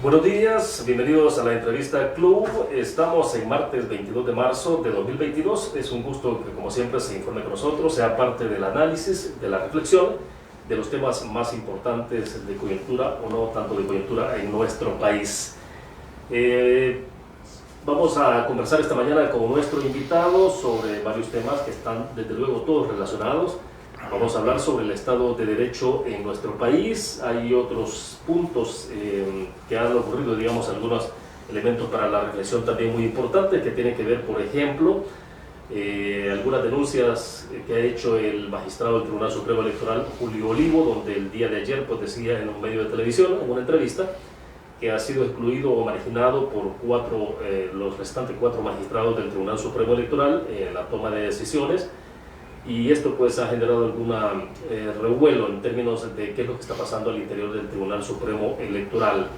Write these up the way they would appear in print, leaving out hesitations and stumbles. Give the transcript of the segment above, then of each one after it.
Buenos días, bienvenidos a la entrevista Club. Estamos en martes 22 de marzo de 2022. Es un gusto que, como siempre, se informe con nosotros, sea parte del análisis, de la reflexión de los temas más importantes de coyuntura o no tanto de coyuntura en nuestro país. Vamos a conversar esta mañana con nuestro invitado sobre varios temas que están, desde luego, todos relacionados. Vamos a hablar sobre el Estado de Derecho en nuestro país. Hay otros puntos que han ocurrido, digamos, algunos elementos para la reflexión también muy importantes que tienen que ver, por ejemplo, algunas denuncias que ha hecho el magistrado del Tribunal Supremo Electoral, Julio Olivo, donde el día de ayer pues, decía en un medio de televisión, en una entrevista, que ha sido excluido o marginado por los restantes cuatro magistrados del Tribunal Supremo Electoral en la toma de decisiones. Y esto pues ha generado algún revuelo en términos de qué es lo que está pasando al interior del Tribunal Supremo Electoral.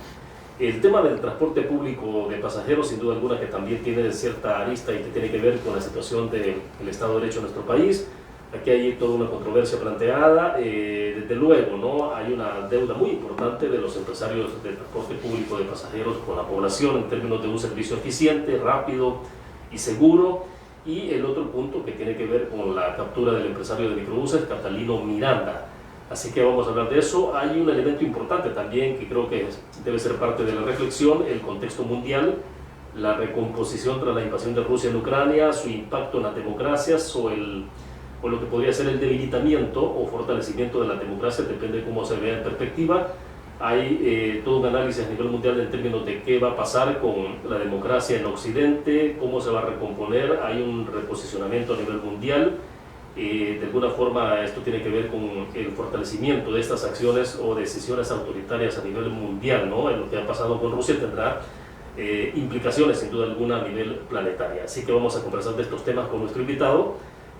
El tema del transporte público de pasajeros, sin duda alguna, que también tiene cierta arista y que tiene que ver con la situación del Estado de Derecho en nuestro país. Aquí hay toda una controversia planteada. Desde luego, ¿no? Hay una deuda muy importante de los empresarios del transporte público de pasajeros con la población en términos de un servicio eficiente, rápido y seguro. Y el otro punto que tiene que ver con la captura del empresario de microbuses, Catalino Miranda. Así que vamos a hablar de eso. Hay un elemento importante también que creo que debe ser parte de la reflexión, el contexto mundial, la recomposición tras la invasión de Rusia en Ucrania, su impacto en las democracias o lo que podría ser el debilitamiento o fortalecimiento de la democracia, depende de cómo se vea en perspectiva. Hay todo un análisis a nivel mundial en términos de qué va a pasar con la democracia en Occidente, cómo se va a recomponer. Hay un reposicionamiento a nivel mundial. De alguna forma esto tiene que ver con el fortalecimiento de estas acciones o decisiones autoritarias a nivel mundial, ¿no? En lo que ha pasado con Rusia tendrá implicaciones sin duda alguna a nivel planetario. Así que vamos a conversar de estos temas con nuestro invitado.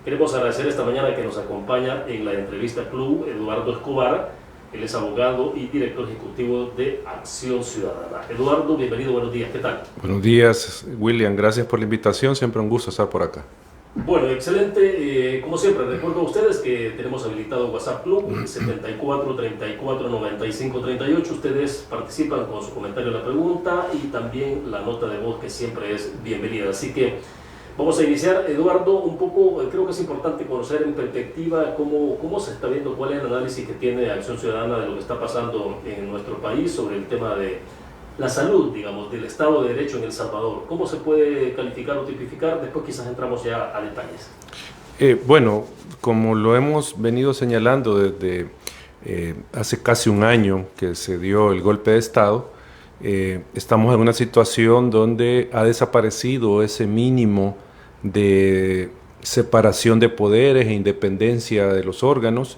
Queremos agradecer esta mañana que nos acompaña en la entrevista Club Eduardo Escobar. Él es abogado y director ejecutivo de Acción Ciudadana. Eduardo, bienvenido, buenos días, ¿qué tal? Buenos días, William, gracias por la invitación, siempre un gusto estar por acá. Bueno, excelente. Como siempre, recuerdo a ustedes que tenemos habilitado WhatsApp Club, 74 34 95 38. Ustedes participan con su comentario a la pregunta y también la nota de voz que siempre es bienvenida. Así que vamos a iniciar, Eduardo, un poco, creo que es importante conocer en perspectiva cómo se está viendo, cuál es el análisis que tiene Acción Ciudadana de lo que está pasando en nuestro país sobre el tema de la salud, digamos, del Estado de Derecho en El Salvador. ¿Cómo se puede calificar o tipificar? Después quizás entramos ya a detalles. Bueno, como lo hemos venido señalando desde hace casi un año que se dio el golpe de Estado, estamos en una situación donde ha desaparecido ese mínimo de separación de poderes e independencia de los órganos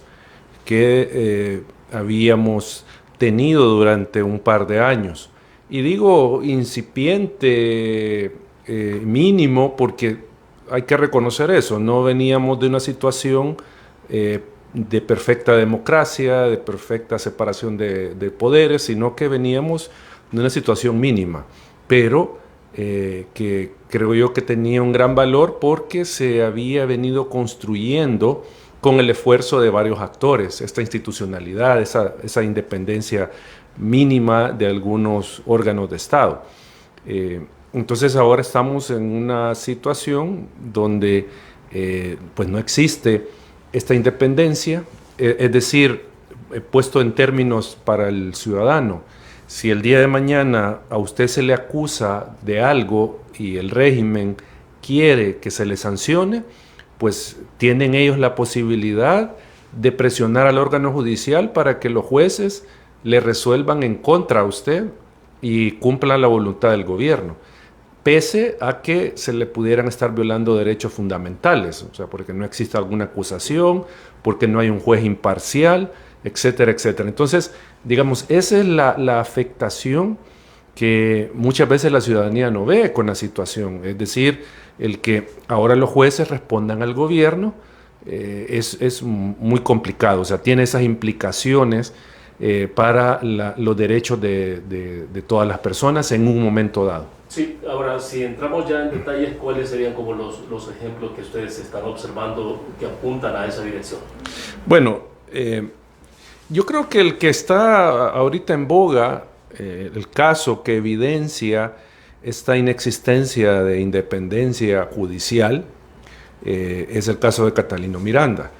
que habíamos tenido durante un par de años. Y digo incipiente, mínimo, porque hay que reconocer eso, no veníamos de una situación de perfecta democracia, de perfecta separación de poderes, sino que veníamos de una situación mínima, pero que creo yo que tenía un gran valor porque se había venido construyendo con el esfuerzo de varios actores, esta institucionalidad, esa independencia mínima de algunos órganos de Estado. Entonces ahora estamos en una situación donde pues no existe esta independencia, es decir, puesto en términos para el ciudadano, si el día de mañana a usted se le acusa de algo y el régimen quiere que se le sancione, pues tienen ellos la posibilidad de presionar al órgano judicial para que los jueces le resuelvan en contra a usted y cumplan la voluntad del gobierno, pese a que se le pudieran estar violando derechos fundamentales, o sea, porque no existe alguna acusación, porque no hay un juez imparcial, etcétera, etcétera. Entonces, digamos, esa es la afectación que muchas veces la ciudadanía no ve con la situación, es decir, el que ahora los jueces respondan al gobierno es muy complicado, o sea, tiene esas implicaciones para los derechos de todas las personas en un momento dado. Sí, ahora si entramos ya en detalles, ¿cuáles serían como los ejemplos que ustedes están observando que apuntan a esa dirección? Bueno, yo creo que el que está ahorita en boga el caso que evidencia esta inexistencia de independencia judicial es el caso de Catalino Miranda.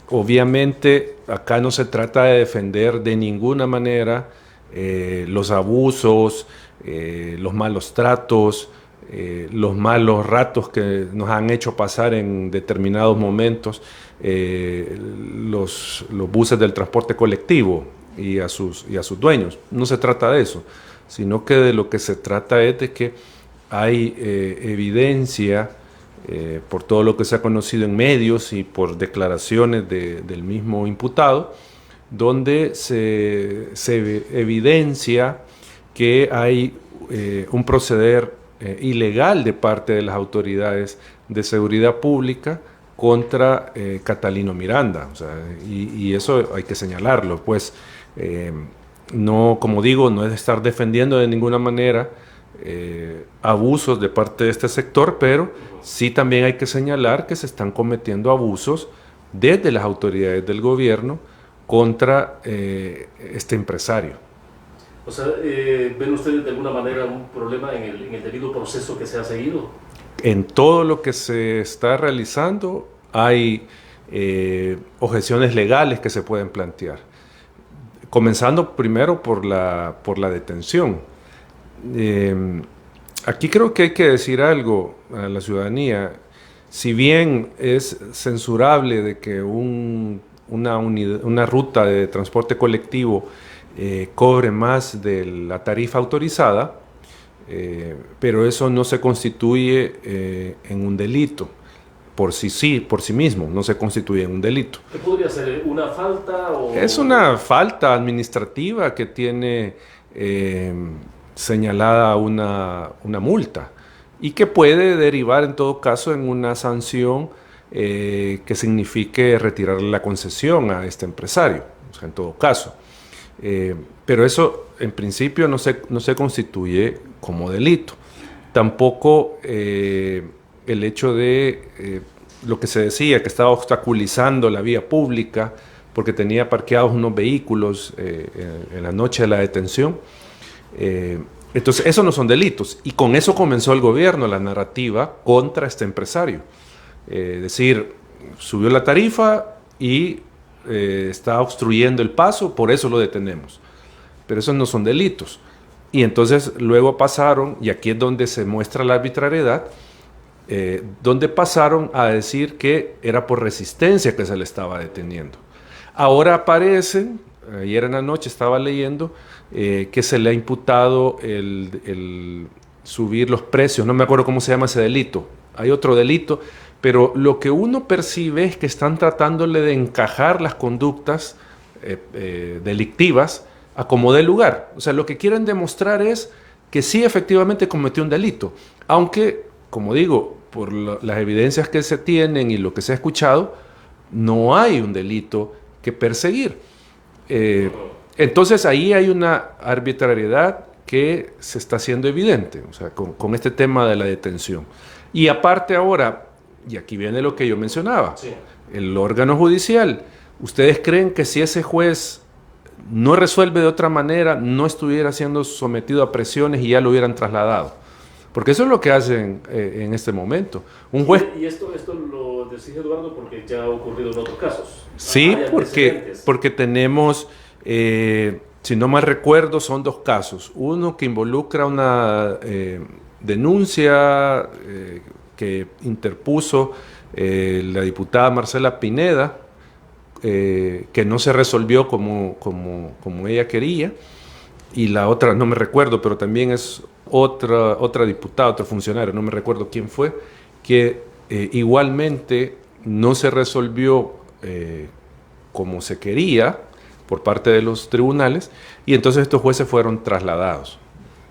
Obviamente acá no se trata de defender de ninguna manera los abusos, los malos tratos, los malos ratos que nos han hecho pasar en determinados momentos los buses del transporte colectivo y a sus dueños. No se trata de eso, sino que de lo que se trata es de que hay evidencia por todo lo que se ha conocido en medios y por declaraciones del mismo imputado, donde se evidencia que hay un proceder ilegal de parte de las autoridades de seguridad pública contra Catalino Miranda. O sea, y eso hay que señalarlo, pues no, como digo, no es estar defendiendo de ninguna manera abusos de parte de este sector, pero sí también hay que señalar que se están cometiendo abusos desde las autoridades del gobierno contra este empresario. O sea, ¿ven ustedes de alguna manera un problema en el debido proceso que se ha seguido? En todo lo que se está realizando hay objeciones legales que se pueden plantear. Comenzando primero por la detención. Aquí creo que hay que decir algo a la ciudadanía. Si bien es censurable de que una ruta de transporte colectivo cobre más de la tarifa autorizada, pero eso no se constituye en un delito. Por sí mismo, no se constituye en un delito. ¿Qué podría ser? ¿Una falta? Es una falta administrativa que tiene señalada una multa y que puede derivar en todo caso en una sanción que signifique retirarle la concesión a este empresario, o sea, en todo caso. Pero eso en principio no se constituye como delito. Tampoco el hecho de lo que se decía, que estaba obstaculizando la vía pública porque tenía parqueados unos vehículos en la noche de la detención. Entonces, esos no son delitos. Y con eso comenzó el gobierno, la narrativa contra este empresario. Es decir, subió la tarifa y está obstruyendo el paso, por eso lo detenemos. Pero esos no son delitos. Y entonces luego pasaron, y aquí es donde se muestra la arbitrariedad, donde pasaron a decir que era por resistencia que se le estaba deteniendo. Ahora aparecen, ayer en la noche estaba leyendo, que se le ha imputado el subir los precios, no me acuerdo cómo se llama ese delito, hay otro delito, pero lo que uno percibe es que están tratándole de encajar las conductas delictivas a como dé lugar. O sea, lo que quieren demostrar es que sí efectivamente cometió un delito, aunque, como digo, por las evidencias que se tienen y lo que se ha escuchado, no hay un delito que perseguir. Entonces ahí hay una arbitrariedad que se está haciendo evidente, o sea, con este tema de la detención. Y aparte ahora, y aquí viene lo que yo mencionaba, sí, el órgano judicial. ¿Ustedes creen que si ese juez no resuelve de otra manera, no estuviera siendo sometido a presiones y ya lo hubieran trasladado? Porque eso es lo que hacen en este momento. Un juez... Y esto lo decís, Eduardo, porque ya ha ocurrido en otros casos. Sí, porque tenemos, si no mal recuerdo, son dos casos. Uno que involucra una denuncia que interpuso la diputada Marcela Pineda, que no se resolvió como ella quería, y la otra, no me recuerdo, pero también es otra diputada, otro funcionario, no me recuerdo quién fue, que igualmente no se resolvió como se quería por parte de los tribunales, y entonces estos jueces fueron trasladados,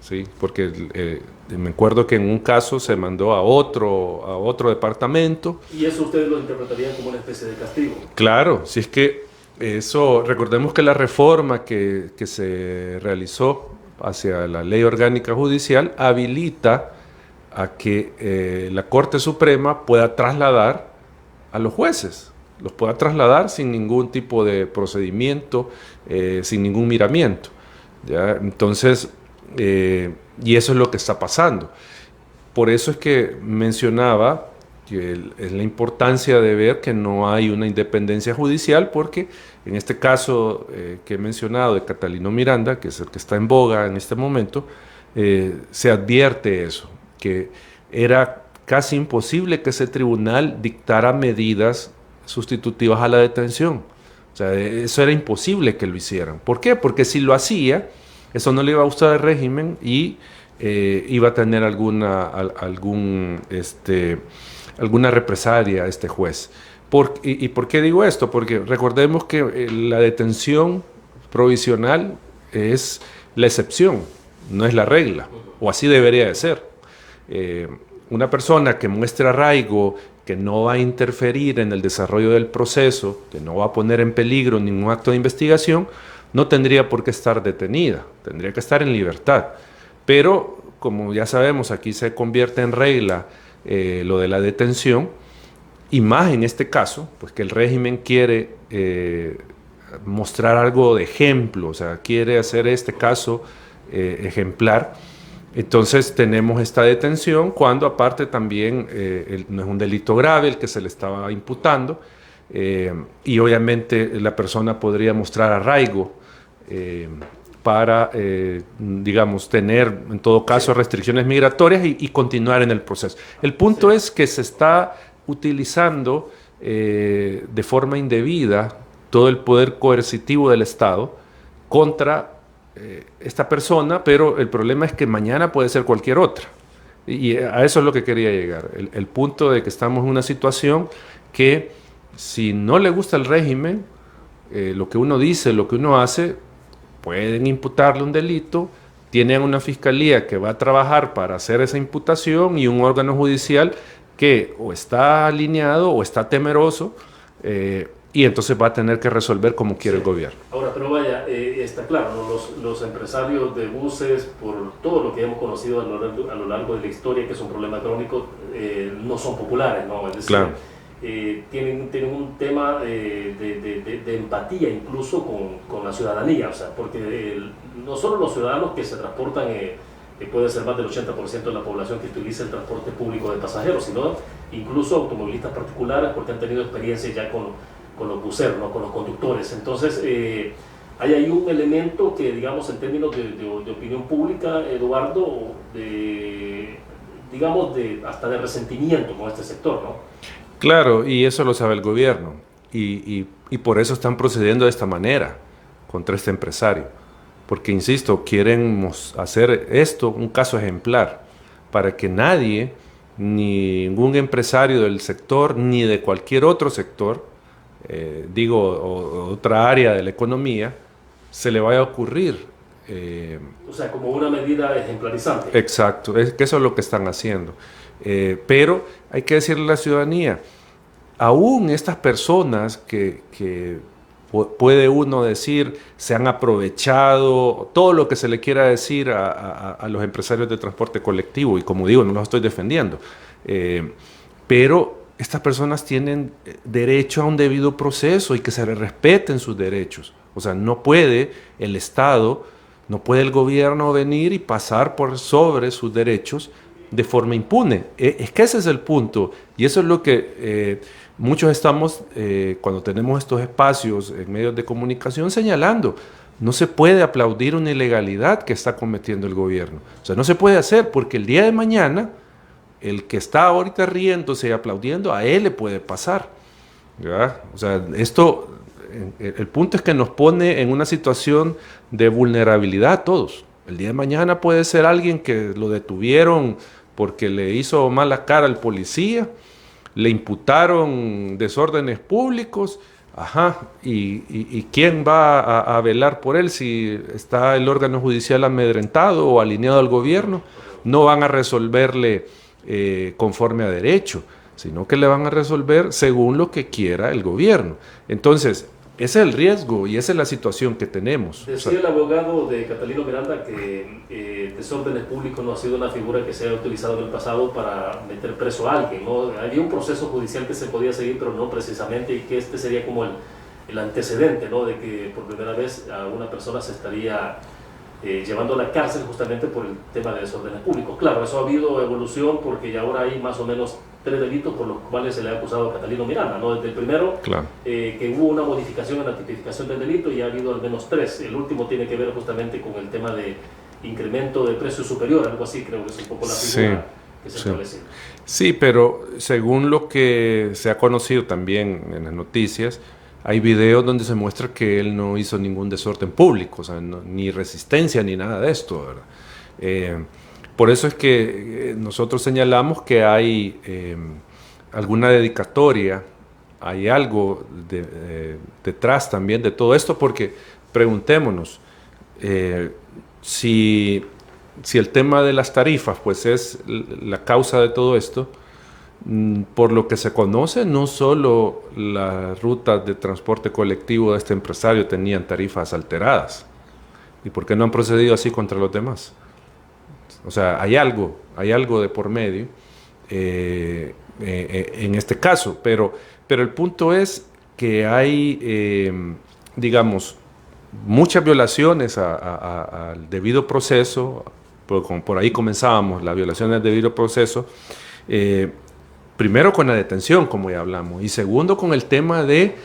¿sí? Porque me acuerdo que en un caso se mandó a otro departamento. ¿Y eso ustedes lo interpretarían como una especie de castigo? Claro, si es que eso, recordemos que la reforma que se realizó hacia la Ley Orgánica Judicial habilita a que la Corte Suprema pueda trasladar a los jueces, los pueda trasladar sin ningún tipo de procedimiento, sin ningún miramiento. ¿ya? Entonces, y eso es lo que está pasando. Por eso es que mencionaba que es la importancia de ver que no hay una independencia judicial, porque en este caso que he mencionado de Catalino Miranda, que es el que está en boga en este momento, se advierte eso, que era casi imposible que ese tribunal dictara medidas sustitutivas a la detención. O sea, eso era imposible que lo hicieran. ¿Por qué? Porque si lo hacía, eso no le iba a gustar al régimen y iba a tener alguna represalia a este juez. ¿Y por qué digo esto? Porque recordemos que la detención provisional es la excepción, no es la regla, o así debería de ser. Una persona que muestre arraigo, que no va a interferir en el desarrollo del proceso, que no va a poner en peligro ningún acto de investigación, no tendría por qué estar detenida, tendría que estar en libertad. Pero, como ya sabemos, aquí se convierte en regla lo de la detención, y más en este caso, pues que el régimen quiere mostrar algo de ejemplo, o sea, quiere hacer este caso ejemplar. Entonces tenemos esta detención cuando aparte también no es un delito grave el que se le estaba imputando, y obviamente la persona podría mostrar arraigo para, digamos, tener en todo caso restricciones migratorias y continuar en el proceso. El punto es que se está utilizando de forma indebida todo el poder coercitivo del Estado contra esta persona, pero el problema es que mañana puede ser cualquier otra. Y a eso es lo que quería llegar. El punto de que estamos en una situación que si no le gusta el régimen, lo que uno dice, lo que uno hace, pueden imputarle un delito, tienen una fiscalía que va a trabajar para hacer esa imputación y un órgano judicial que o está alineado o está temeroso, y entonces va a tener que resolver como quiere el gobierno. Ahora, pero vaya, está claro, ¿no? Los empresarios de buses, por todo lo que hemos conocido a lo largo de la historia, que es un problema crónico, no son populares, ¿no? Es decir, claro. Tienen un tema de empatía incluso con la ciudadanía, o sea, porque no solo los ciudadanos que se transportan, que puede ser más del 80% de la población que utiliza el transporte público de pasajeros, sino incluso automovilistas particulares, porque han tenido experiencia ya con los buceros, ¿no? Con los conductores. Entonces, hay ahí un elemento que, digamos, en términos de opinión pública, Eduardo, digamos, hasta de resentimiento con este sector, ¿no? Claro, y eso lo sabe el gobierno, y por eso están procediendo de esta manera contra este empresario, porque, insisto, quieren hacer esto un caso ejemplar para que nadie, ningún empresario del sector, ni de cualquier otro sector, o otra área de la economía, se le vaya a ocurrir. O sea, como una medida ejemplarizante. Exacto, es que eso es lo que están haciendo. Pero hay que decirle a la ciudadanía, aún estas personas que puede uno decir se han aprovechado, todo lo que se le quiera decir a los empresarios de transporte colectivo, y como digo, no los estoy defendiendo, pero estas personas tienen derecho a un debido proceso y que se les respeten sus derechos. O sea, no puede el Estado, no puede el gobierno venir y pasar por sobre sus derechos de forma impune. Es que ese es el punto, y eso es lo que muchos estamos, cuando tenemos estos espacios en medios de comunicación, señalando. No se puede aplaudir una ilegalidad que está cometiendo el gobierno. O sea, no se puede hacer, porque el día de mañana el que está ahorita riéndose y aplaudiendo, a él le puede pasar, ¿verdad? O sea, el punto es que nos pone en una situación de vulnerabilidad a todos. El día de mañana puede ser alguien que lo detuvieron porque le hizo mala cara al policía, le imputaron desórdenes públicos, y ¿quién va a velar por él si está el órgano judicial amedrentado o alineado al gobierno? No van a resolverle conforme a derecho, sino que le van a resolver según lo que quiera el gobierno. Entonces, ese es el riesgo y esa es la situación que tenemos. Decía el abogado de Catalino Miranda que desórdenes públicos no ha sido una figura que se ha utilizado en el pasado para meter preso a alguien, ¿no? Había un proceso judicial que se podía seguir, pero no precisamente, y que este sería como el antecedente, ¿no? De que por primera vez a una persona se estaría llevando a la cárcel justamente por el tema de desórdenes públicos. Claro, eso ha habido evolución porque ya ahora hay más o menos 3 delitos por los cuales se le ha acusado a Catalino Miranda, ¿no? Desde el primero, Claro. Que hubo una modificación en la tipificación del delito y ha habido al menos 3. El último tiene que ver justamente con el tema de incremento de precio superior, algo así, creo que es un poco la figura que se establece. Sí, pero según lo que se ha conocido también en las noticias, hay videos donde se muestra que él no hizo ningún desorden público, o sea, ni resistencia ni nada de esto, ¿verdad? Por eso es que nosotros señalamos que hay alguna dedicatoria, hay algo detrás también de todo esto, porque preguntémonos, si el tema de las tarifas pues es la causa de todo esto, por lo que se conoce, no solo las rutas de transporte colectivo de este empresario tenían tarifas alteradas. ¿Y por qué no han procedido así contra los demás? O sea, hay algo de por medio en este caso, pero el punto es que hay, digamos, muchas violaciones al debido proceso. Por ahí comenzábamos, la violación del debido proceso, primero con la detención, como ya hablamos, y segundo con el tema de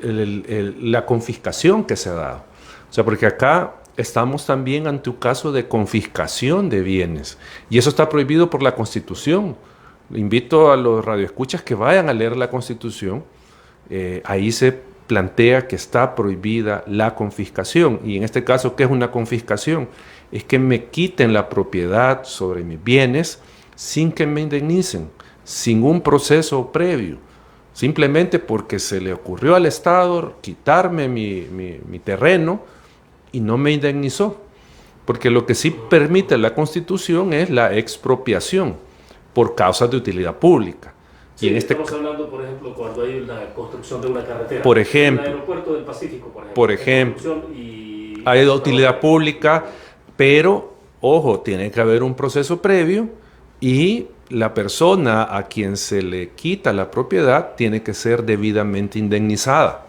la confiscación que se ha dado. O sea, porque acá estamos también ante un caso de confiscación de bienes, y eso está prohibido por la Constitución. Invito a los radioescuchas que vayan a leer la Constitución, ahí se plantea que está prohibida la confiscación, y en este caso, ¿qué es una confiscación? Es que me quiten la propiedad sobre mis bienes sin que me indemnicen, sin un proceso previo, simplemente porque se le ocurrió al Estado quitarme mi terreno y no me indemnizó, porque lo que sí permite la Constitución es la expropiación por causas de utilidad pública. Sí, y estamos hablando, por ejemplo, cuando hay la construcción de una carretera, por ejemplo, el aeropuerto del Pacífico, por ejemplo, hay de utilidad pública, pero, ojo, tiene que haber un proceso previo y la persona a quien se le quita la propiedad tiene que ser debidamente indemnizada,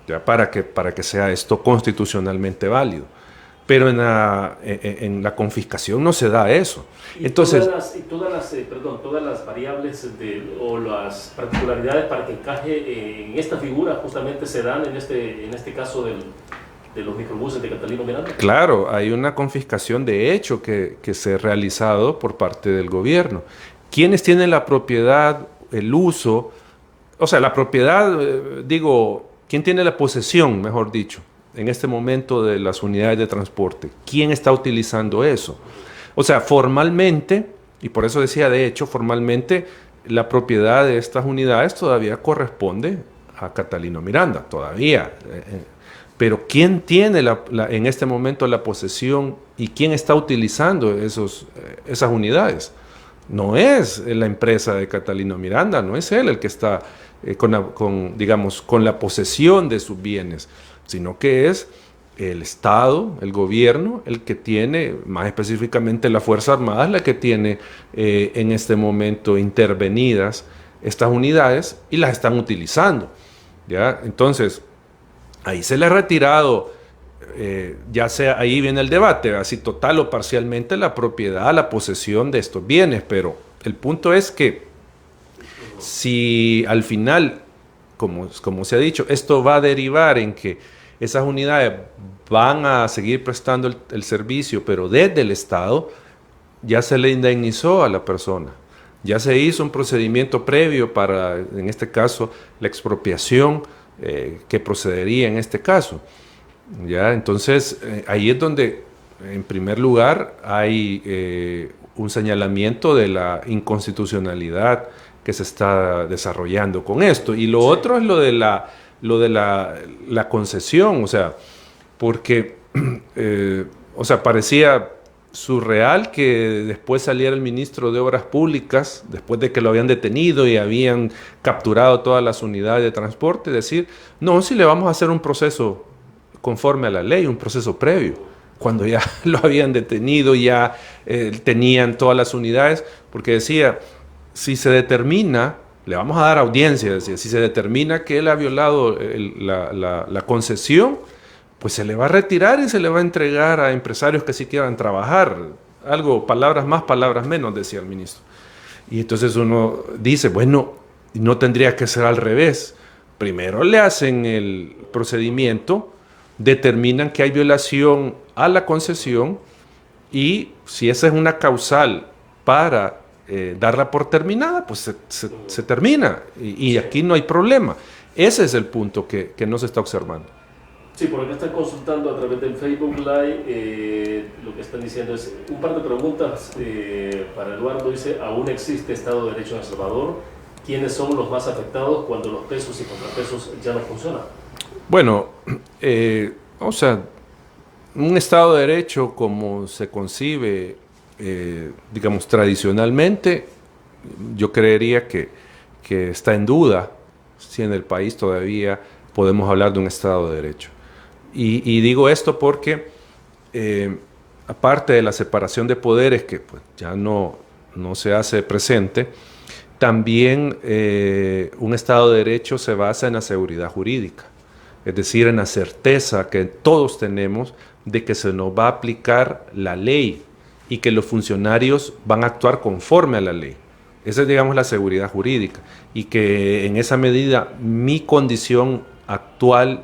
ya para que sea esto constitucionalmente válido. Pero en la confiscación no se da eso. Y entonces, todas las variables o las particularidades para que encaje en esta figura justamente se dan en este caso de los microbuses de Catalino Miranda. Claro, hay una confiscación de hecho que se ha realizado por parte del gobierno. ¿Quiénes tienen la propiedad, el uso? O sea, la propiedad, ¿quién tiene la posesión, mejor dicho, en este momento de las unidades de transporte? ¿Quién está utilizando eso? O sea, formalmente, y por eso decía de hecho, formalmente la propiedad de estas unidades todavía corresponde a Catalino Miranda, todavía. Pero ¿quién tiene en este momento la posesión y quién está utilizando esas unidades? No es la empresa de Catalino Miranda, no es él el que está con la posesión de sus bienes, sino que es el Estado, el gobierno, el que tiene, más específicamente la Fuerza Armada, la que tiene en este momento intervenidas estas unidades y las están utilizando, ¿ya? Entonces, ahí se le ha retirado, ya sea, ahí viene el debate, así total o parcialmente la propiedad, la posesión de estos bienes, pero el punto es que si al final, como se ha dicho, esto va a derivar en que esas unidades van a seguir prestando el servicio, pero desde el Estado, ya se le indemnizó a la persona, ya se hizo un procedimiento previo para, en este caso, la expropiación que procedería en este caso. ¿Ya? Entonces, ahí es donde, en primer lugar, hay un señalamiento de la inconstitucionalidad que se está desarrollando con esto. Y lo otro es lo de la concesión, o sea, porque, parecía surreal que después saliera el ministro de Obras Públicas, después de que lo habían detenido y habían capturado todas las unidades de transporte, decir, no, si le vamos a hacer un proceso conforme a la ley, un proceso previo, cuando ya lo habían detenido, ya tenían todas las unidades, porque decía, si se determina, le vamos a dar audiencia, decía, si se determina que él ha violado la concesión, pues se le va a retirar y se le va a entregar a empresarios que sí quieran trabajar. Algo, palabras más, palabras menos, decía el ministro. Y entonces uno dice, bueno, no tendría que ser al revés. Primero le hacen el procedimiento, determinan que hay violación a la concesión y si esa es una causal para darla por terminada, pues se termina y aquí no hay problema. Ese es el punto que no se está observando. Sí, por acá están consultando a través del Facebook Live, lo que están diciendo es un par de preguntas para Eduardo. Dice, ¿aún existe Estado de Derecho en El Salvador? ¿Quiénes son los más afectados cuando los pesos y contrapesos ya no funcionan? Bueno, o sea, un Estado de Derecho como se concibe, digamos, tradicionalmente, yo creería que está en duda si en el país todavía podemos hablar de un Estado de Derecho. Y digo esto porque, aparte de la separación de poderes, que pues, ya no se hace presente, también un Estado de Derecho se basa en la seguridad jurídica, es decir, en la certeza que todos tenemos de que se nos va a aplicar la ley y que los funcionarios van a actuar conforme a la ley. Esa es, digamos, la seguridad jurídica, y que en esa medida mi condición actual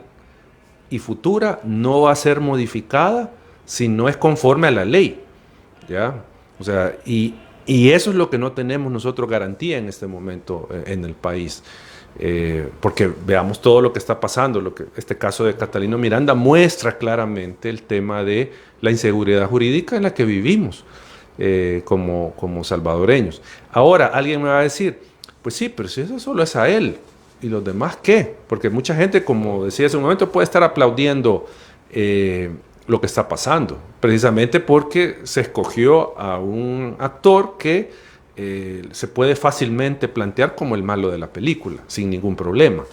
y futura no va a ser modificada si no es conforme a la ley, ¿ya? O sea, y eso es lo que no tenemos nosotros garantía en este momento en el país, porque veamos todo lo que está pasando. Este caso de Catalino Miranda muestra claramente el tema de la inseguridad jurídica en la que vivimos como salvadoreños. Ahora, alguien me va a decir, pues sí, pero si eso solo es a él, ¿y los demás qué? Porque mucha gente, como decía hace un momento, puede estar aplaudiendo lo que está pasando, precisamente porque se escogió a un actor que se puede fácilmente plantear como el malo de la película, sin ningún problema,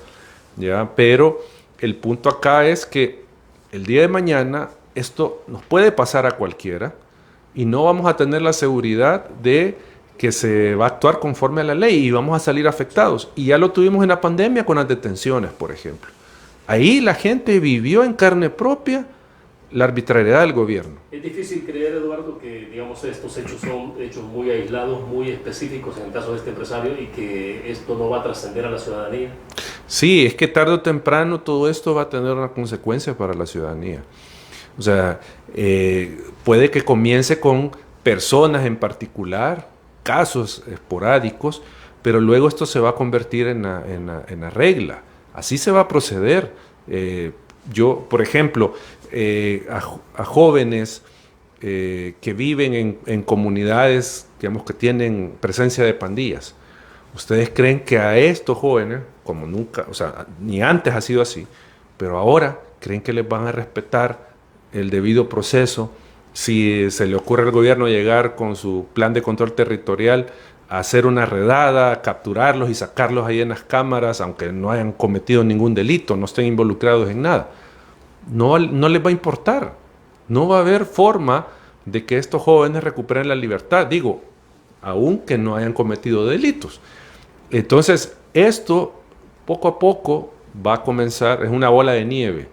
¿ya? Pero el punto acá es que el día de mañana esto nos puede pasar a cualquiera y no vamos a tener la seguridad de que se va a actuar conforme a la ley y vamos a salir afectados. Y ya lo tuvimos en la pandemia con las detenciones, por ejemplo. Ahí la gente vivió en carne propia la arbitrariedad del gobierno. Es difícil creer, Eduardo, que digamos estos hechos son hechos muy aislados, muy específicos en el caso de este empresario y que esto no va a trascender a la ciudadanía. Sí, es que tarde o temprano todo esto va a tener una consecuencia para la ciudadanía. O sea, puede que comience con personas en particular, casos esporádicos, pero luego esto se va a convertir en la regla. Así se va a proceder. Yo, por ejemplo, a jóvenes que viven en comunidades, digamos, que tienen presencia de pandillas, ¿ustedes creen que a estos jóvenes, como nunca, o sea, ni antes ha sido así, pero ahora creen que les van a respetar el debido proceso? Si se le ocurre al gobierno llegar con su plan de control territorial a hacer una redada, capturarlos y sacarlos ahí en las cámaras, aunque no hayan cometido ningún delito, no estén involucrados en nada, no les va a importar. No va a haber forma de que estos jóvenes recuperen la libertad, digo, aunque no hayan cometido delitos. Entonces, esto poco a poco va a comenzar, es una bola de nieve.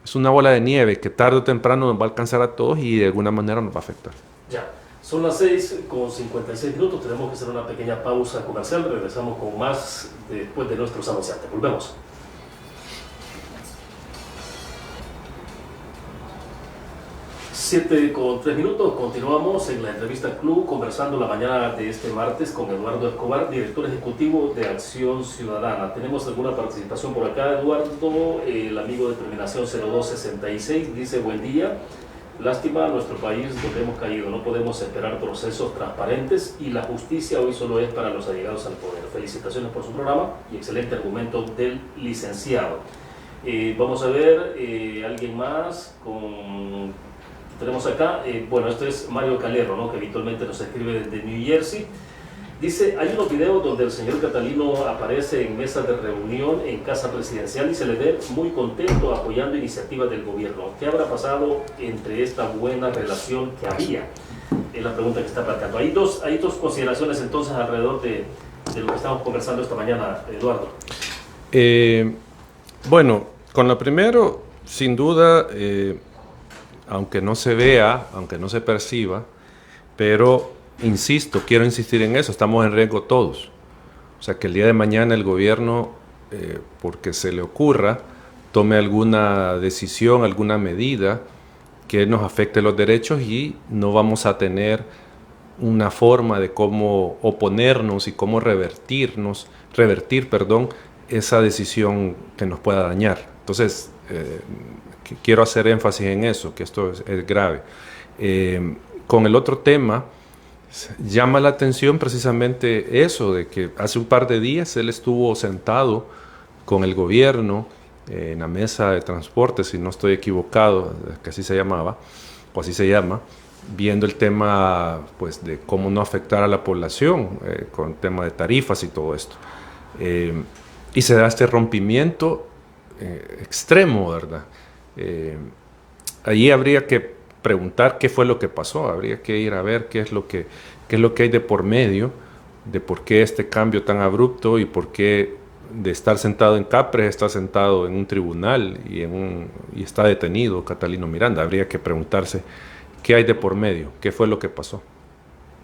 Es una bola de nieve que tarde o temprano nos va a alcanzar a todos y de alguna manera nos va a afectar. Ya, son las 6:56 minutos, tenemos que hacer una pequeña pausa comercial, regresamos con más después de nuestros anunciantes. Volvemos. 7:03 minutos, continuamos en la entrevista Club, conversando la mañana de este martes con Eduardo Escobar, director ejecutivo de Acción Ciudadana. ¿Tenemos alguna participación por acá, Eduardo? El amigo de terminación 0266 dice: buen día, lástima nuestro país donde hemos caído, no podemos esperar procesos transparentes y la justicia hoy solo es para los allegados al poder. Felicitaciones por su programa y excelente argumento del licenciado. Vamos a ver, alguien más tenemos acá, bueno, esto es Mario Calero, ¿no?, que habitualmente nos escribe desde New Jersey. Dice, hay unos videos donde el señor Catalino aparece en mesas de reunión en casa presidencial y se le ve muy contento apoyando iniciativas del gobierno. ¿Qué habrá pasado entre esta buena relación que había? Es la pregunta que está planteando. Hay dos consideraciones entonces alrededor de lo que estamos conversando esta mañana, Eduardo. Bueno, con lo primero, sin duda, aunque no se vea, aunque no se perciba, pero insisto, quiero insistir en eso, estamos en riesgo todos. O sea, que el día de mañana el gobierno, porque se le ocurra, tome alguna decisión, alguna medida que nos afecte los derechos y no vamos a tener una forma de cómo oponernos y cómo revertir, esa decisión que nos pueda dañar. Entonces, quiero hacer énfasis en eso, que esto es grave. Con el otro tema, llama la atención precisamente eso, de que hace un par de días él estuvo sentado con el gobierno en la mesa de transporte, si no estoy equivocado, que así se llamaba, o así se llama, viendo el tema pues, de cómo no afectar a la población, con el tema de tarifas y todo esto. Y se da este rompimiento extremo, ¿verdad? Allí habría que preguntar qué fue lo que pasó, habría que ir a ver qué es lo que hay de por medio, de por qué este cambio tan abrupto y por qué de estar sentado en Capres está sentado en un tribunal y está detenido Catalino Miranda. Habría que preguntarse qué hay de por medio, qué fue lo que pasó.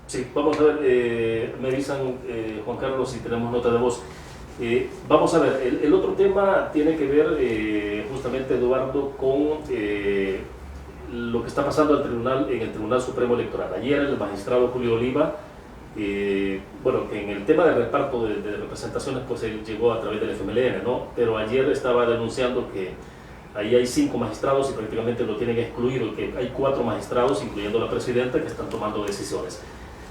Sí, vamos a ver, me avisan, Juan Carlos, si tenemos nota de voz. Vamos a ver, el otro tema tiene que ver justamente, Eduardo, con lo que está pasando en el Tribunal Supremo Electoral. Ayer el magistrado Julio Oliva, bueno, que en el tema del reparto de representaciones, pues él llegó a través del FMLN, ¿no? Pero ayer estaba denunciando que ahí hay 5 magistrados y prácticamente lo tienen excluido, que hay 4 magistrados, incluyendo la presidenta, que están tomando decisiones.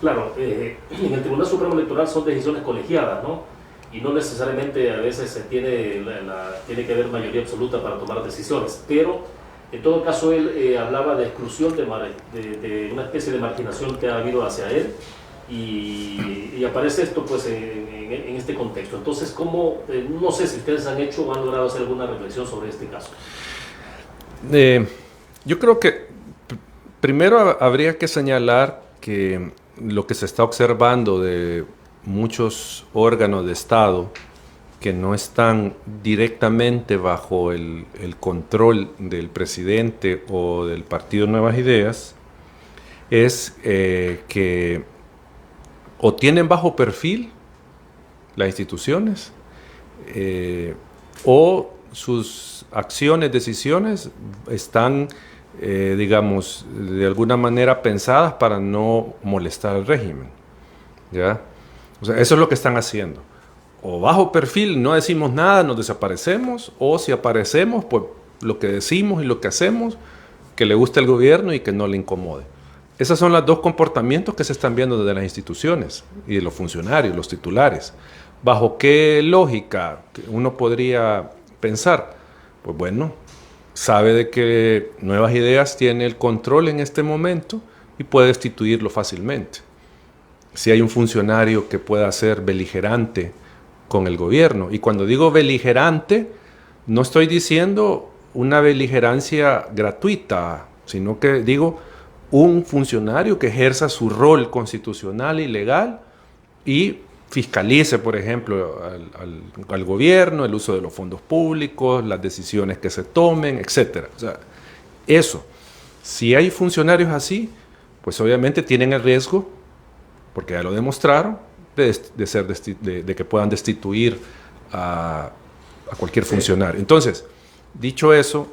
Claro, en el Tribunal Supremo Electoral son decisiones colegiadas, ¿no? Y no necesariamente a veces se tiene que haber mayoría absoluta para tomar decisiones, pero en todo caso él hablaba de exclusión, de una especie de marginación que ha habido hacia él, y aparece esto pues en este contexto. Entonces, ¿cómo, no sé si ustedes han hecho o han logrado hacer alguna reflexión sobre este caso? Yo creo que primero habría que señalar que lo que se está observando de muchos órganos de Estado que no están directamente bajo el control del presidente o del partido Nuevas Ideas es que o tienen bajo perfil las instituciones o sus acciones, decisiones están, digamos, de alguna manera pensadas para no molestar al régimen, ¿ya? O sea, eso es lo que están haciendo. O bajo perfil, no decimos nada, nos desaparecemos, o si aparecemos, pues lo que decimos y lo que hacemos, que le guste al gobierno y que no le incomode. Esos son los 2 comportamientos que se están viendo desde las instituciones y de los funcionarios, los titulares. ¿Bajo qué lógica uno podría pensar? Pues bueno, sabe de que Nuevas Ideas tiene el control en este momento y puede destituirlo fácilmente. Si hay un funcionario que pueda ser beligerante con el gobierno, y cuando digo beligerante, no estoy diciendo una beligerancia gratuita, sino que digo un funcionario que ejerza su rol constitucional y legal y fiscalice, por ejemplo, al gobierno, el uso de los fondos públicos, las decisiones que se tomen, etc. O sea, eso. Si hay funcionarios así, pues obviamente tienen el riesgo, porque ya lo demostraron, de que puedan destituir a cualquier funcionario. Entonces, dicho eso,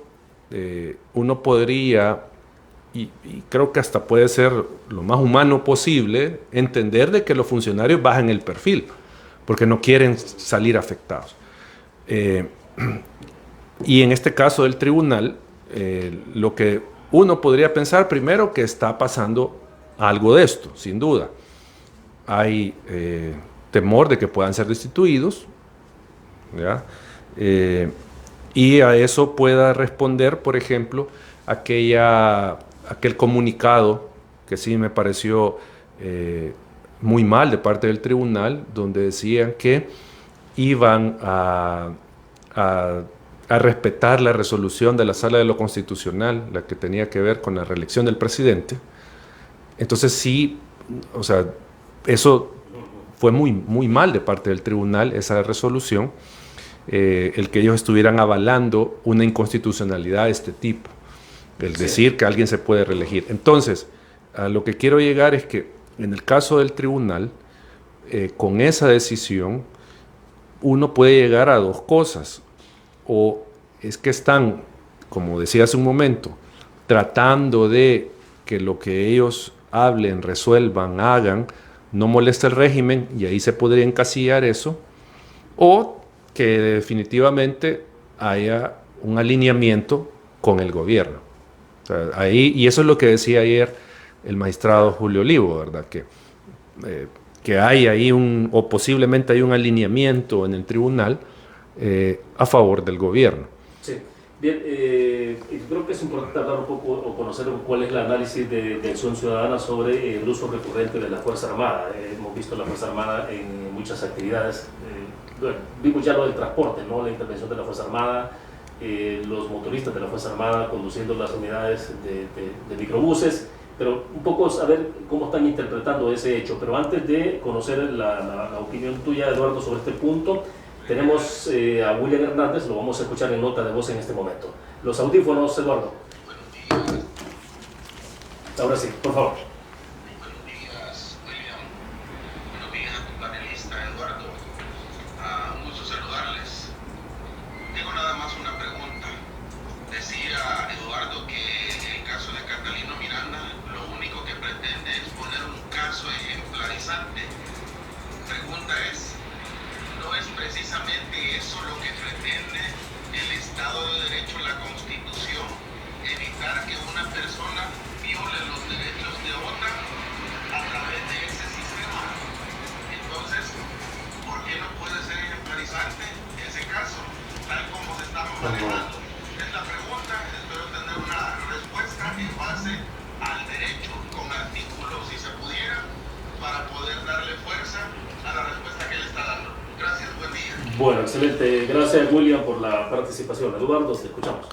uno podría, y creo que hasta puede ser lo más humano posible, entender de que los funcionarios bajan el perfil, porque no quieren salir afectados. Y en este caso del tribunal, lo que uno podría pensar primero que está pasando algo de esto, sin duda. Hay temor de que puedan ser destituidos, ¿ya? Y a eso pueda responder, por ejemplo, aquel comunicado que sí me pareció muy mal de parte del tribunal, donde decían que iban a respetar la resolución de la Sala de lo Constitucional, la que tenía que ver con la reelección del presidente. Entonces sí, o sea, eso fue muy mal de parte del tribunal, esa resolución, el que ellos estuvieran avalando una inconstitucionalidad de este tipo, el decir que alguien se puede reelegir. Entonces, a lo que quiero llegar es que en el caso del tribunal, con esa decisión, uno puede llegar a dos cosas. O es que están, como decía hace un momento, tratando de que lo que ellos hablen, resuelvan, hagan, no moleste el régimen, y ahí se podría encasillar eso, o que definitivamente haya un alineamiento con el gobierno. O sea, ahí, y eso es lo que decía ayer el magistrado Julio Olivo, ¿verdad? Que hay ahí o posiblemente hay un alineamiento en el tribunal a favor del gobierno. Sí. Bien, creo que es importante hablar un poco o conocer cuál es el análisis de Acción Ciudadana sobre el uso recurrente de la Fuerza Armada. Hemos visto la Fuerza Armada en muchas actividades. Vimos ya lo del transporte, ¿no? La intervención de la Fuerza Armada, los motoristas de la Fuerza Armada conduciendo las unidades de microbuses, pero un poco saber cómo están interpretando ese hecho. Pero antes de conocer la opinión tuya, Eduardo, sobre este punto, tenemos a William Hernández, lo vamos a escuchar en nota de voz en este momento. Los audífonos, Eduardo. Ahora sí, por favor. Buenos días, William. Buenos días a tu panelista, Eduardo. Un gusto saludarles. Tengo nada más una pregunta. Decía Eduardo que el caso de Catalino Miranda lo único que pretende es poner un caso ejemplarizante. Pregunta es, ¿no es precisamente eso lo que pretende el Estado de Derecho, la Constitución? Evitar que una persona viole los derechos de otra a través de ese sistema. Entonces, ¿por qué no puede ser ejemplarizante ese caso, tal como se está manejando? Es la pregunta, espero tener una respuesta en base al derecho, con artículos, si se pudiera, para poder darle fuerza a la respuesta que le está dando. Gracias, buen día. Bueno, excelente. Gracias, William, por la participación. Eduardo, te escuchamos.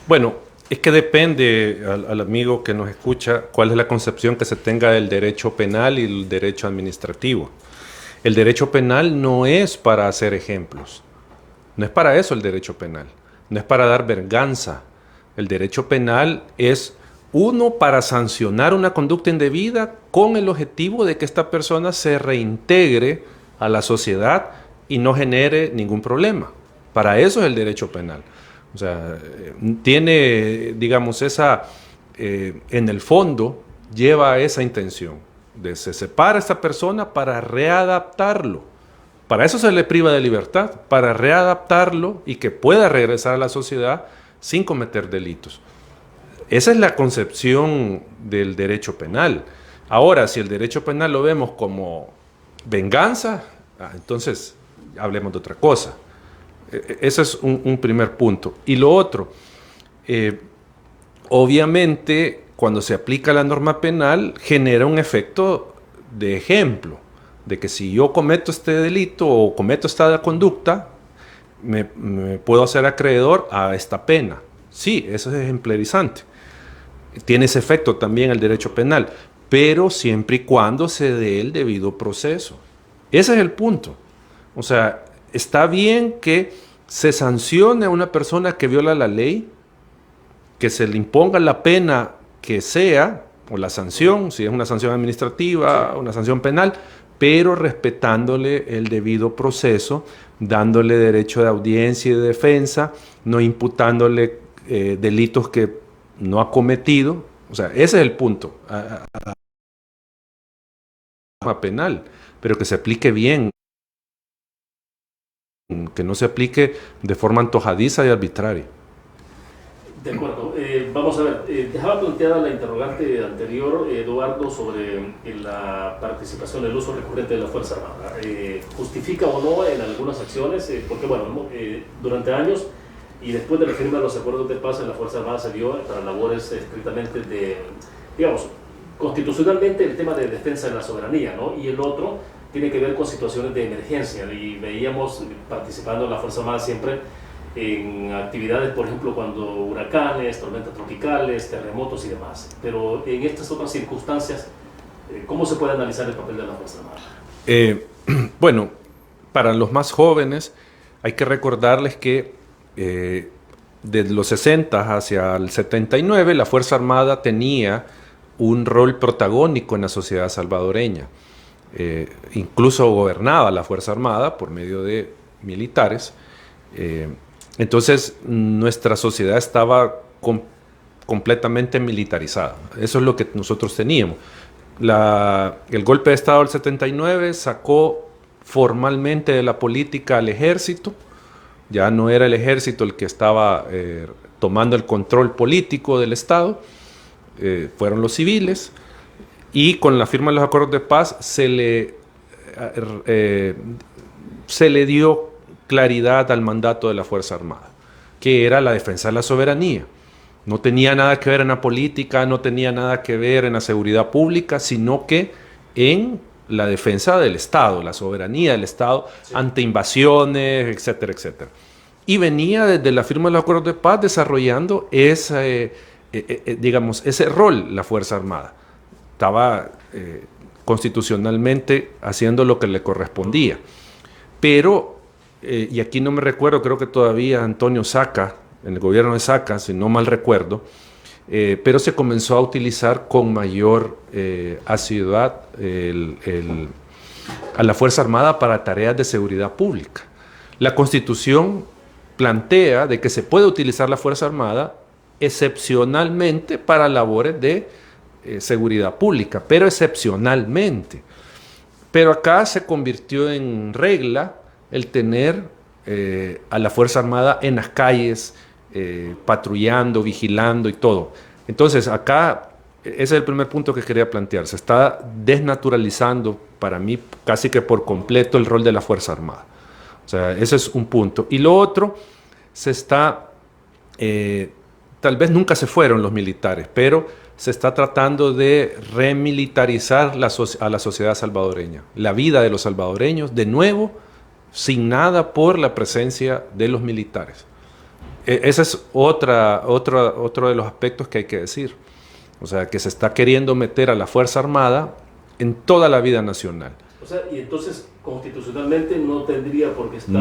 Bueno, es que depende al amigo que nos escucha cuál es la concepción que se tenga del derecho penal y el derecho administrativo. El derecho penal no es para hacer ejemplos. No es para eso el derecho penal. No es para dar venganza. El derecho penal es, uno, para sancionar una conducta indebida con el objetivo de que esta persona se reintegre a la sociedad y no genere ningún problema. Para eso es el derecho penal. O sea, tiene, digamos, en el fondo, lleva esa intención de se separa a esta persona para readaptarlo. Para eso se le priva de libertad, para readaptarlo y que pueda regresar a la sociedad sin cometer delitos. Esa es la concepción del derecho penal. Ahora, si el derecho penal lo vemos como venganza, entonces hablemos de otra cosa. Ese es un primer punto. Y lo otro, obviamente, cuando se aplica la norma penal, genera un efecto de ejemplo, de que si yo cometo este delito o cometo esta conducta, me puedo hacer acreedor a esta pena. Sí, eso es ejemplarizante. Tiene ese efecto también el derecho penal, pero siempre y cuando se dé el debido proceso. Ese es el punto. O sea, está bien que se sancione a una persona que viola la ley, que se le imponga la pena que sea, o la sanción, si es una sanción administrativa, una sanción penal, pero respetándole el debido proceso, dándole derecho de audiencia y de defensa, no imputándole delitos que no ha cometido. O sea, ese es el punto. Penal, pero que se aplique bien, que no se aplique de forma antojadiza y arbitraria. De acuerdo. Vamos a ver, dejaba planteada la interrogante anterior, Eduardo, sobre la participación, el uso recurrente de la Fuerza Armada. ¿Justifica o no en algunas acciones? Porque, bueno, durante años y después de la firma de los acuerdos de paz, la Fuerza Armada se dio para labores estrictamente digamos, constitucionalmente el tema de defensa de la soberanía, ¿no? Y el otro tiene que ver con situaciones de emergencia, y veíamos participando en la Fuerza Armada siempre en actividades, por ejemplo, cuando huracanes, tormentas tropicales, terremotos y demás. Pero en estas otras circunstancias, ¿cómo se puede analizar el papel de la Fuerza Armada? Bueno, para los más jóvenes, hay que recordarles que de los 60 hacia el 79 la Fuerza Armada tenía un rol protagónico en la sociedad salvadoreña. Incluso gobernaba la Fuerza Armada por medio de militares. Entonces nuestra sociedad estaba completamente militarizada. Eso es lo que nosotros teníamos. El golpe de Estado del 79 sacó formalmente de la política al ejército. Ya no era el ejército el que estaba tomando el control político del Estado, fueron los civiles, y con la firma de los acuerdos de paz se le dio claridad al mandato de la Fuerza Armada, que era la defensa de la soberanía. No tenía nada que ver en la política, no tenía nada que ver en la seguridad pública, sino que en la defensa del Estado, la soberanía del Estado, sí, ante invasiones, etcétera, etcétera. Y venía desde la firma de los acuerdos de paz desarrollando ese rol la Fuerza Armada. Estaba constitucionalmente haciendo lo que le correspondía. Pero, y aquí no me recuerdo, creo que todavía Antonio Saca, en el gobierno de Saca, si no mal recuerdo, pero se comenzó a utilizar con mayor asiduidad a la Fuerza Armada para tareas de seguridad pública. La Constitución plantea de que se puede utilizar la Fuerza Armada excepcionalmente para labores de seguridad pública, pero excepcionalmente. Pero acá se convirtió en regla el tener a la Fuerza Armada en las calles, patrullando, vigilando y todo. Entonces acá, ese es el primer punto que quería plantear, se está desnaturalizando para mí casi que por completo el rol de la Fuerza Armada. O sea, ese es un punto. Y lo otro, se está, tal vez nunca se fueron los militares, pero se está tratando de remilitarizar a la sociedad salvadoreña, la vida de los salvadoreños, de nuevo, sin nada por la presencia de los militares. Ese es otro de los aspectos que hay que decir. O sea, que se está queriendo meter a la Fuerza Armada en toda la vida nacional. O sea, y entonces constitucionalmente no tendría por qué estar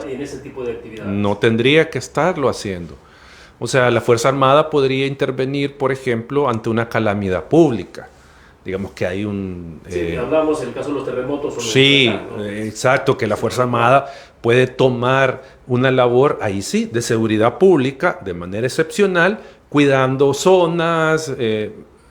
en ese tipo de actividades. No tendría que estarlo haciendo. O sea, la Fuerza Armada podría intervenir, por ejemplo, ante una calamidad pública. Digamos que hay un... Sí, hablamos en el caso de los terremotos. Sí, exacto, que la Fuerza Armada puede tomar una labor, ahí sí, de seguridad pública, de manera excepcional, cuidando zonas,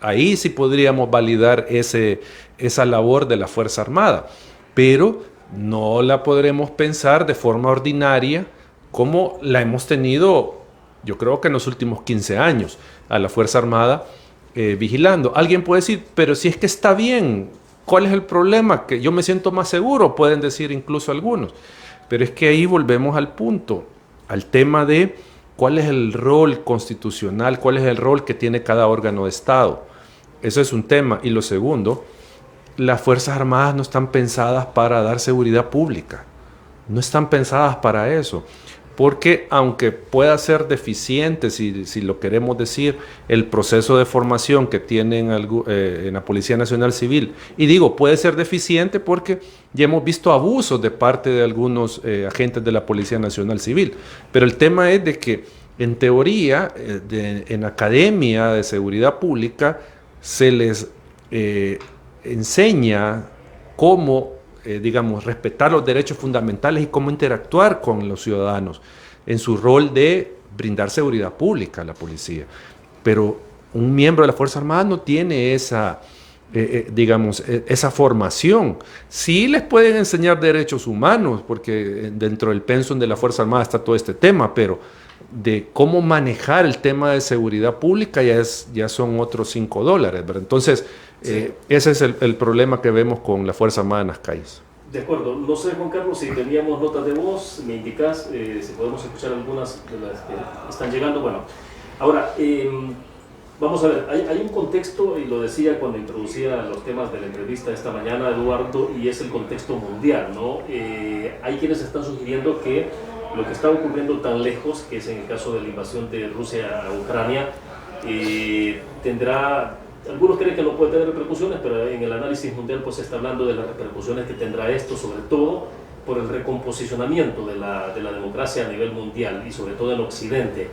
ahí sí podríamos validar esa labor de la Fuerza Armada, pero no la podremos pensar de forma ordinaria como la hemos tenido, yo creo que en los últimos 15 años, a la Fuerza Armada vigilando. Alguien puede decir, pero si es que está bien, ¿cuál es el problema? Que yo me siento más seguro, pueden decir incluso algunos. Pero es que ahí volvemos al punto, al tema de cuál es el rol constitucional, cuál es el rol que tiene cada órgano de Estado. Eso es un tema. Y lo segundo, las Fuerzas Armadas no están pensadas para dar seguridad pública. No están pensadas para eso. Porque aunque pueda ser deficiente, si lo queremos decir, el proceso de formación que tienen en la Policía Nacional Civil, y digo, puede ser deficiente porque ya hemos visto abusos de parte de algunos agentes de la Policía Nacional Civil, pero el tema es de que en teoría, en Academia de Seguridad Pública, se les enseña cómo respetar los derechos fundamentales y cómo interactuar con los ciudadanos en su rol de brindar seguridad pública a la policía. Pero un miembro de la Fuerza Armada no tiene esa formación. Sí les pueden enseñar derechos humanos, porque dentro del pensum de la Fuerza Armada está todo este tema, pero de cómo manejar el tema de seguridad pública ya son otros $5, ¿verdad? Entonces, sí, ese es el problema que vemos con la Fuerza Armada en las calles. De acuerdo. No sé, Juan Carlos, si teníamos notas de voz, me indicas si podemos escuchar algunas de las que están llegando. Bueno, ahora, vamos a ver, hay un contexto, y lo decía cuando introducía los temas de la entrevista esta mañana, Eduardo, y es el contexto mundial, ¿no? Hay quienes están sugiriendo que lo que está ocurriendo tan lejos, que es en el caso de la invasión de Rusia a Ucrania, tendrá, algunos creen que no puede tener repercusiones, pero en el análisis mundial pues se está hablando de las repercusiones que tendrá esto, sobre todo por el recomposicionamiento de la democracia a nivel mundial y sobre todo en Occidente.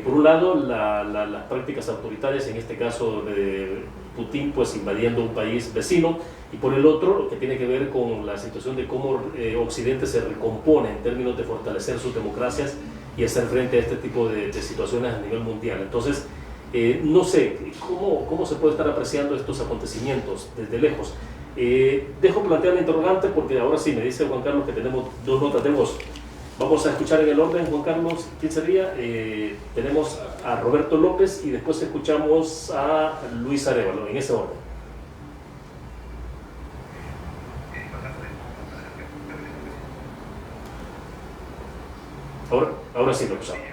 Por un lado, las prácticas autoritarias, en este caso de Putin, pues invadiendo un país vecino, y por el otro, lo que tiene que ver con la situación de cómo Occidente se recompone en términos de fortalecer sus democracias y hacer frente a este tipo de situaciones a nivel mundial. Entonces, no sé, ¿cómo se puede estar apreciando estos acontecimientos desde lejos? Dejo plantear la interrogante porque ahora sí me dice Juan Carlos que tenemos 2 notas de voz. Vamos a escuchar en el orden, Juan Carlos, ¿quién sería? Tenemos a Roberto López y después escuchamos a Luis Arevalo, en ese orden. Ahora sí lo escuchamos.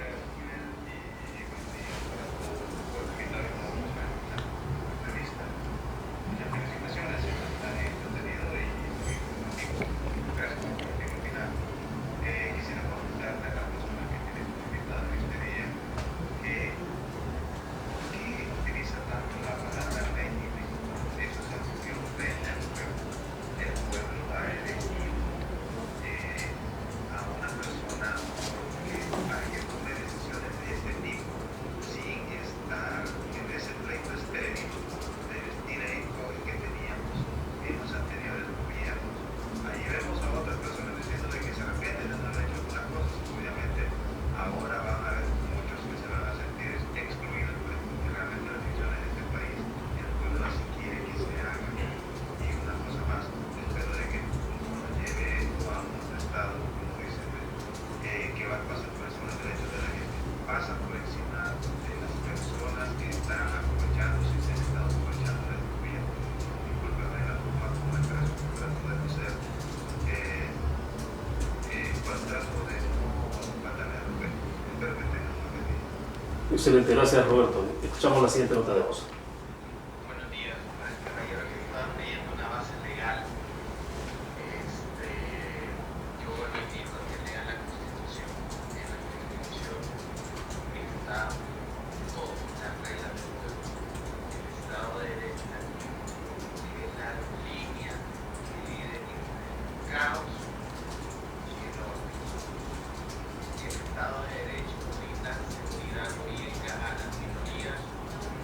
Excelente, gracias Roberto. Escuchamos la siguiente nota de voz. Buenos días, caballero, que estaba pidiendo una base legal. Yo reivindico que lea la Constitución. En la Constitución está todo, las reglas del juego, el Estado de Derecho, la línea que divide el caos y el orden. El Estado de Derecho brinda seguridad jurídica a las minorías,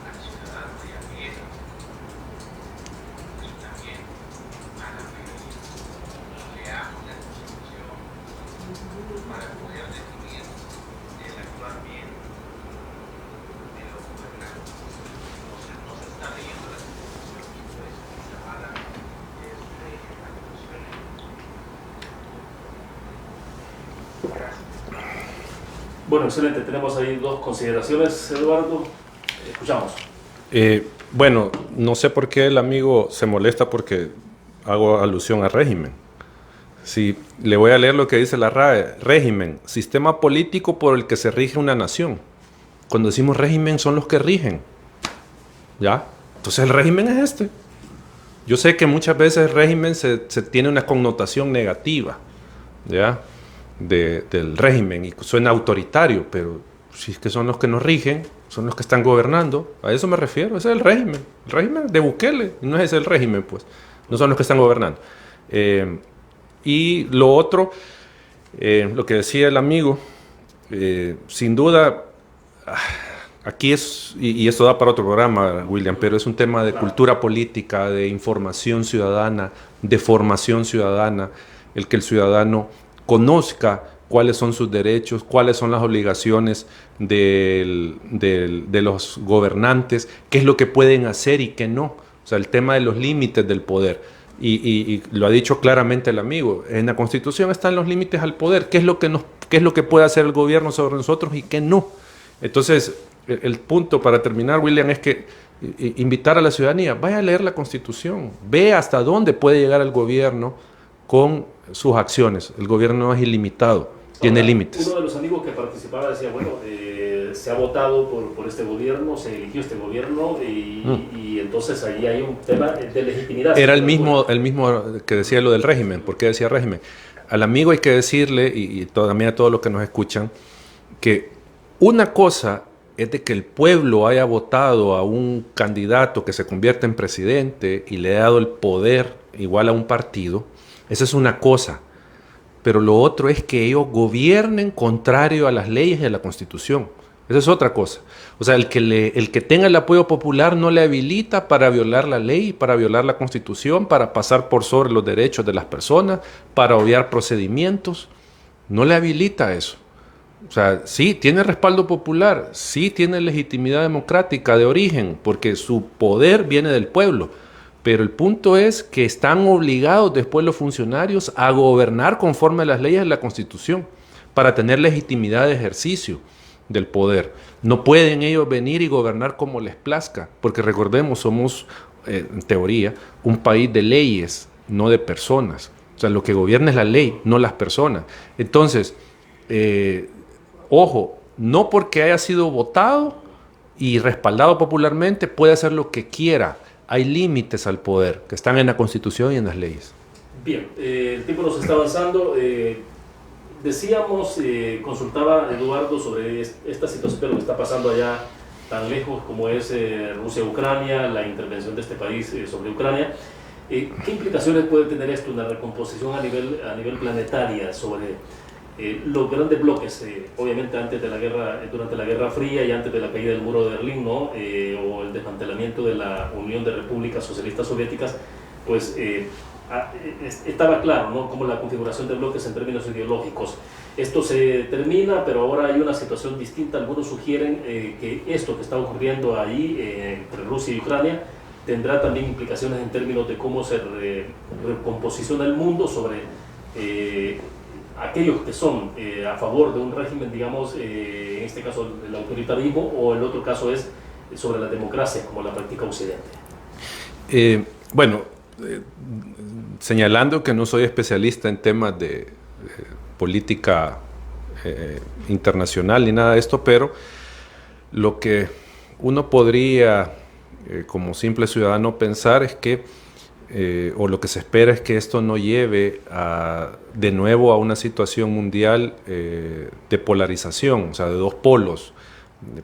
al ciudadano y a pie, y también a la mayoría. Leamos la Constitución para poder definir el actuar bien de los gobernantes. No se está leyendo la Constitución, pues se avala la Constitución. Gracias. Bueno, excelente. Tenemos ahí 2 consideraciones, Eduardo. Escuchamos. Bueno, no sé por qué el amigo se molesta porque hago alusión al régimen. Sí, le voy a leer lo que dice la RAE. Régimen, sistema político por el que se rige una nación. Cuando decimos régimen son los que rigen. ¿Ya? Entonces el régimen es este. Yo sé que muchas veces el régimen se tiene una connotación negativa, ¿ya? Del régimen y suena autoritario, pero si es que son los que nos rigen, son los que están gobernando, a eso me refiero, ese es el régimen de Bukele, no es ese el régimen, pues, no son los que están gobernando. Y lo otro, lo que decía el amigo, sin duda, aquí es, y esto da para otro programa, William, pero es un tema de cultura política, de información ciudadana, de formación ciudadana, el que el ciudadano conozca cuáles son sus derechos, cuáles son las obligaciones de los gobernantes, qué es lo que pueden hacer y qué no. O sea, el tema de los límites del poder. Y lo ha dicho claramente el amigo, en la Constitución están los límites al poder, qué es lo que puede hacer el gobierno sobre nosotros y qué no. Entonces, el punto para terminar, William, es que invitar a la ciudadanía, vaya a leer la Constitución, ve hasta dónde puede llegar el gobierno con sus acciones. El gobierno no es ilimitado, tiene límites. Uno de los amigos que participaba decía, bueno, se ha votado por este gobierno, se eligió este gobierno y entonces ahí hay un tema de legitimidad. Era el mismo que decía lo del régimen. ¿Por qué decía régimen? Al amigo hay que decirle, y también a todos los que nos escuchan, que una cosa es de que el pueblo haya votado a un candidato que se convierte en presidente y le ha dado el poder igual a un partido, Esa es una cosa. Pero lo otro es que ellos gobiernen contrario a las leyes y a la Constitución. Esa es otra cosa. O sea, el que tenga el apoyo popular no le habilita para violar la ley, para violar la Constitución, para pasar por sobre los derechos de las personas, para obviar procedimientos. No le habilita eso. O sea, sí, tiene respaldo popular, sí tiene legitimidad democrática de origen, porque su poder viene del pueblo. Pero el punto es que están obligados después los funcionarios a gobernar conforme a las leyes de la Constitución para tener legitimidad de ejercicio del poder. No pueden ellos venir y gobernar como les plazca, porque recordemos, somos, en teoría, un país de leyes, no de personas. O sea, lo que gobierna es la ley, no las personas. Entonces, ojo, no porque haya sido votado y respaldado popularmente puede hacer lo que quiera. Hay límites al poder que están en la Constitución y en las leyes. Bien, el tiempo nos está avanzando. Decíamos, consultaba Eduardo sobre esta situación que está pasando allá tan lejos como es Rusia-Ucrania, la intervención de este país sobre Ucrania. ¿Qué implicaciones puede tener esto en la recomposición a nivel planetaria sobre los grandes bloques? Obviamente antes de la guerra, durante la Guerra Fría y antes de la caída del muro de Berlín, ¿no? O el desmantelamiento de la Unión de Repúblicas Socialistas Soviéticas, pues estaba claro, ¿no?, como la configuración de bloques en términos ideológicos. Esto se termina, pero ahora hay una situación distinta. Algunos sugieren que esto que está ocurriendo ahí entre Rusia y Ucrania tendrá también implicaciones en términos de cómo se recomposiciona el mundo sobre aquellos que son a favor de un régimen, digamos, en este caso el autoritarismo, o el otro caso es sobre la democracia como la practica Occidente. Señalando que no soy especialista en temas de política internacional ni nada de esto, pero lo que uno podría como simple ciudadano pensar es que, o lo que se espera es que esto no lleve de nuevo a una situación mundial de polarización, o sea, de dos polos.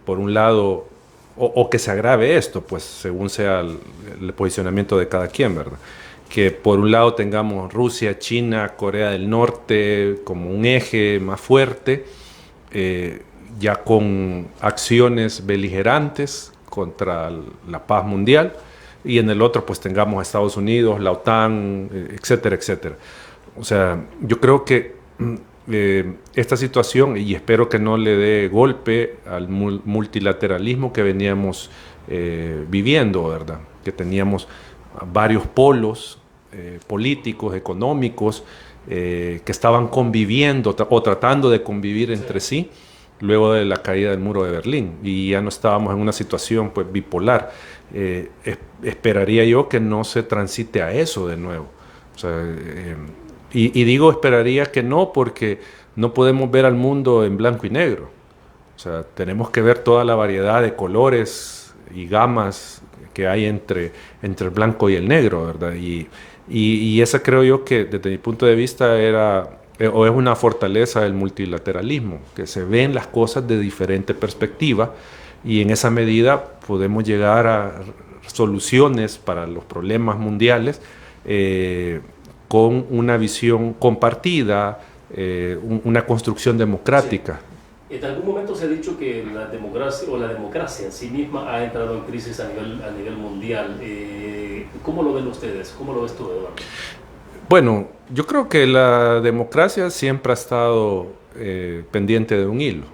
Por un lado, o que se agrave esto, pues según sea el posicionamiento de cada quien, ¿verdad? Que por un lado tengamos Rusia, China, Corea del Norte como un eje más fuerte, ya con acciones beligerantes contra la paz mundial, y en el otro pues tengamos a Estados Unidos, la OTAN, etcétera, etcétera. O sea, yo creo que esta situación, y espero que no le dé golpe al multilateralismo que veníamos viviendo, ¿verdad? Que teníamos varios polos políticos, económicos, que estaban conviviendo o tratando de convivir entre sí luego de la caída del muro de Berlín, y ya no estábamos en una situación pues bipolar. Esperaría yo que no se transite a eso de nuevo. O sea, y digo esperaría que no, porque no podemos ver al mundo en blanco y negro. O sea, tenemos que ver toda la variedad de colores y gamas que hay entre el blanco y el negro, ¿verdad? Y esa creo yo que desde mi punto de vista es una fortaleza del multilateralismo, que se ven las cosas de diferente perspectiva, y en esa medida podemos llegar a soluciones para los problemas mundiales con una visión compartida, una construcción democrática. Sí. En algún momento se ha dicho que la democracia en sí misma ha entrado en crisis a nivel mundial. ¿Cómo lo ven ustedes? ¿Cómo lo ves tú, Eduardo? Bueno, yo creo que la democracia siempre ha estado pendiente de un hilo.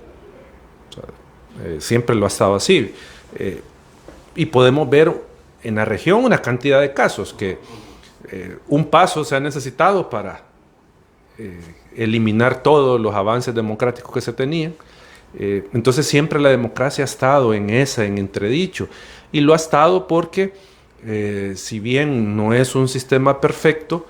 O sea, siempre lo ha estado así. Y podemos ver en la región una cantidad de casos que un paso se ha necesitado para eliminar todos los avances democráticos que se tenían. Entonces siempre la democracia ha estado en entredicho, y lo ha estado porque si bien no es un sistema perfecto,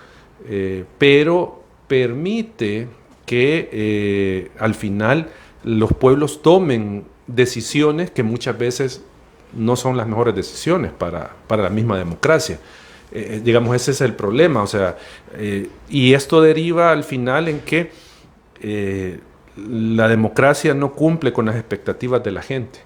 pero permite que al final los pueblos tomen decisiones que muchas veces no son las mejores decisiones para la misma democracia. Digamos, ese es el problema. O sea, y esto deriva al final en que la democracia no cumple con las expectativas de la gente.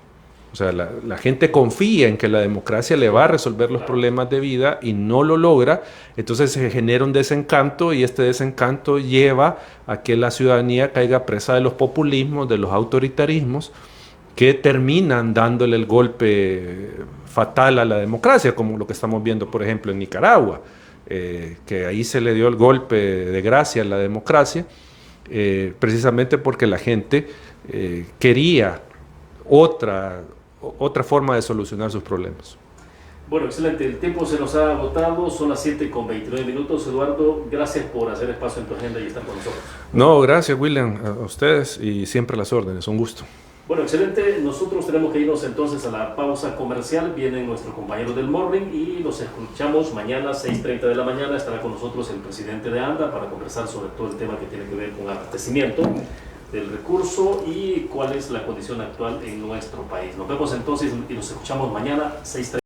O sea, la gente confía en que la democracia le va a resolver los problemas de vida y no lo logra, entonces se genera un desencanto y este desencanto lleva a que la ciudadanía caiga presa de los populismos, de los autoritarismos, que terminan dándole el golpe fatal a la democracia, como lo que estamos viendo, por ejemplo, en Nicaragua, que ahí se le dio el golpe de gracia a la democracia, precisamente porque la gente quería otra forma de solucionar sus problemas. Bueno, excelente. El tiempo se nos ha agotado. Son las 7:29 minutos. Eduardo, gracias por hacer espacio en tu agenda y estar con nosotros. No, gracias, William, a ustedes y siempre a las órdenes. Un gusto. Bueno, excelente. Nosotros tenemos que irnos entonces a la pausa comercial. Vienen nuestros compañeros del Morning y los escuchamos mañana, 6:30 de la mañana. Estará con nosotros el presidente de ANDA para conversar sobre todo el tema que tiene que ver con abastecimiento del recurso y cuál es la condición actual en nuestro país. Nos vemos entonces y nos escuchamos mañana, 6:30.